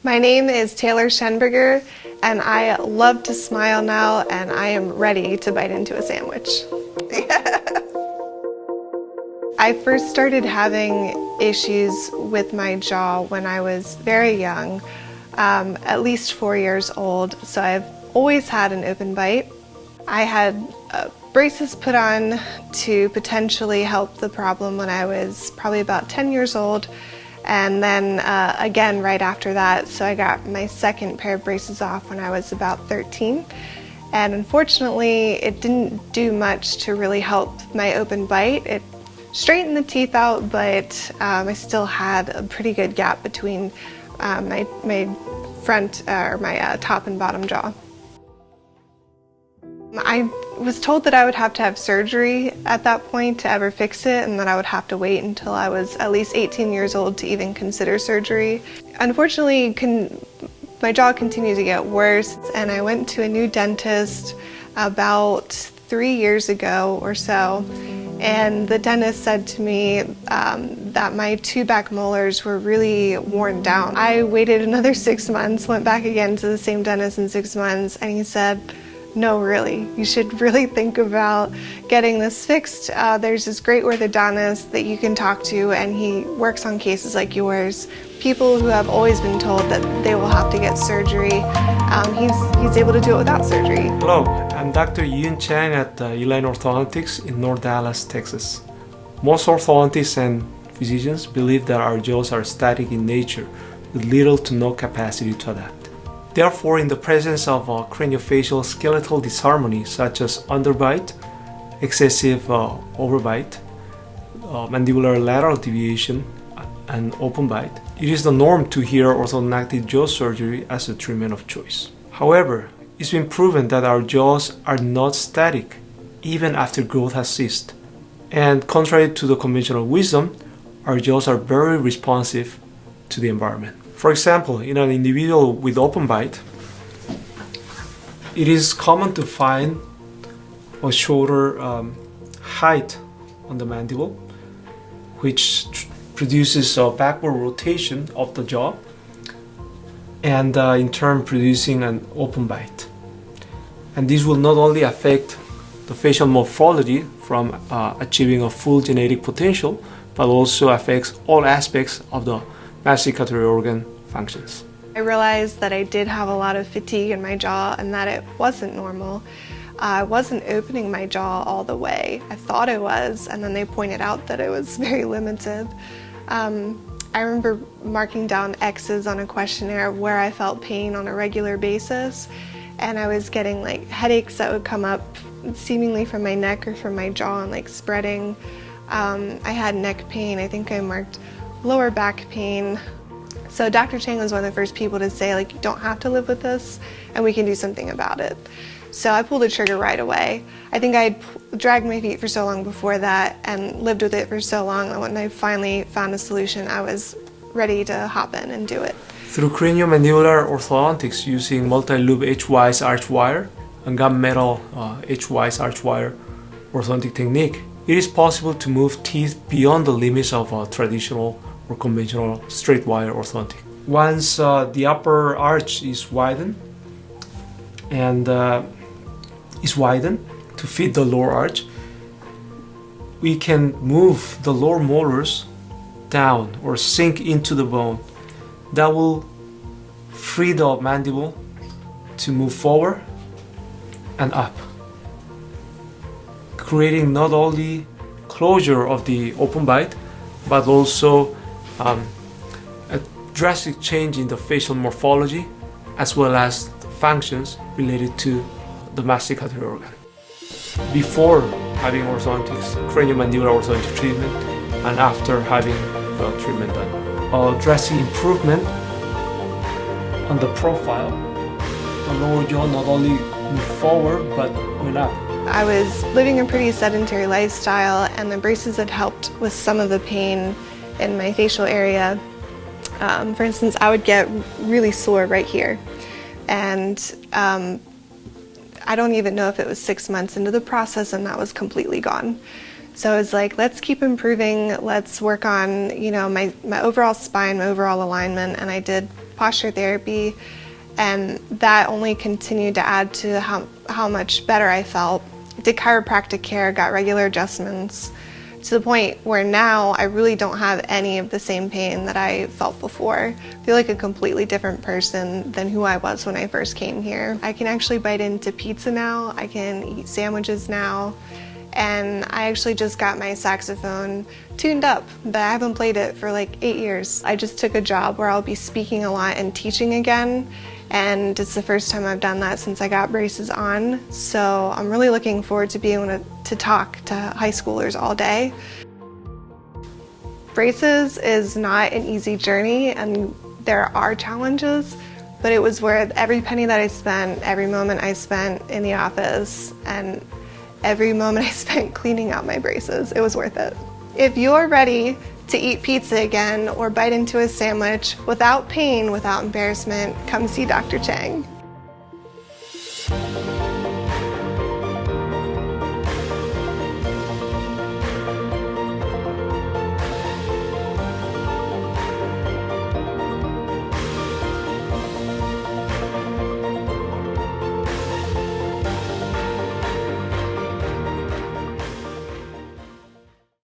My name is Taylor Schenberger, and I love to smile now, and I am ready to bite into a sandwich. I first started having issues with my jaw when I was very young, at least 4 years old, so I've always had an open bite. I had braces put on to potentially help the problem when I was probably about 10 years old, and then again right after that, so I got my second pair of braces off when I was about 13. And unfortunately, it didn't do much to really help my open bite. It straightened the teeth out, but I still had a pretty good gap between my front, or my top and bottom jaw. I was told that I would have to have surgery at that point to ever fix it, and that I would have to wait until I was at least 18 years old to even consider surgery. Unfortunately, my jaw continued to get worse, and I went to a new dentist about 3 years ago or so, and the dentist said to me that my 2 back molars were really worn down. I waited another 6 months, went back again to the same dentist in 6 months, and he said, "No, really, you should really think about getting this fixed. There's this great orthodontist that you can talk to, and he works on cases like yours. People who have always been told that they will have to get surgery, he's able to do it without surgery." Hello, I'm Dr. Eline Chang at Eline Orthodontics in North Dallas, Texas. Most orthodontists and physicians believe that our jaws are static in nature with little to no capacity to adapt. Therefore, in the presence of craniofacial skeletal disharmony such as underbite, excessive overbite, mandibular lateral deviation, and open bite, it is the norm to hear orthodontic jaw surgery as a treatment of choice. However, it's been proven that our jaws are not static even after growth has ceased. And contrary to the conventional wisdom, our jaws are very responsive to the environment. For example, in an individual with open bite, it is common to find a shorter height on the mandible, which produces a backward rotation of the jaw, and in turn producing an open bite. And this will not only affect the facial morphology from achieving a full genetic potential, but also affects all aspects of the masticatory organ functions. I realized that I did have a lot of fatigue in my jaw and that it wasn't normal. I wasn't opening my jaw all the way. I thought it was, and then they pointed out that it was very limited. I remember marking down X's on a questionnaire where I felt pain on a regular basis, and I was getting like headaches that would come up seemingly from my neck or from my jaw and like spreading. I had neck pain. I think I marked lower back pain. So Dr. Chang was one of the first people to say, like, you don't have to live with this, and we can do something about it. So I pulled the trigger right away. I think I had dragged my feet for so long before that and lived with it for so long that when I finally found a solution, I was ready to hop in and do it. Through craniomandibular orthodontics using multi-loop H-wise arch wire and gunmetal H-wise arch wire orthodontic technique, it is possible to move teeth beyond the limits of traditional or conventional straight wire orthodontic. Once the upper arch is widened to fit the lower arch, we can move the lower molars down or sink into the bone. That will free the mandible to move forward and up, creating not only closure of the open bite, but also a drastic change in the facial morphology as well as the functions related to the masticatory organ. Before having orthodontics, craniomandibular orthodontic treatment, and after having the treatment done, a drastic improvement on the profile. The lower jaw not only moved forward but went up. I was living a pretty sedentary lifestyle, and the braces had helped with some of the pain in my facial area. For instance, I would get really sore right here, and I don't even know if it was 6 months into the process and that was completely gone. So I was like, let's keep improving, let's work on, you know, my overall spine, my overall alignment, and I did posture therapy, and that only continued to add to how much better I felt. Did chiropractic care, got regular adjustments, to the point where now I really don't have any of the same pain that I felt before. I feel like a completely different person than who I was when I first came here. I can actually bite into pizza now, I can eat sandwiches now, and I actually just got my saxophone tuned up, but I haven't played it for like 8 years. I just took a job where I'll be speaking a lot and teaching again, and it's the first time I've done that since I got braces on, so I'm really looking forward to being able to talk to high schoolers all day. Braces is not an easy journey, and there are challenges, but it was worth every penny that I spent, every moment I spent in the office, and every moment I spent cleaning out my braces. It was worth it. If you're ready to eat pizza again or bite into a sandwich without pain, without embarrassment, come see Dr. Chang.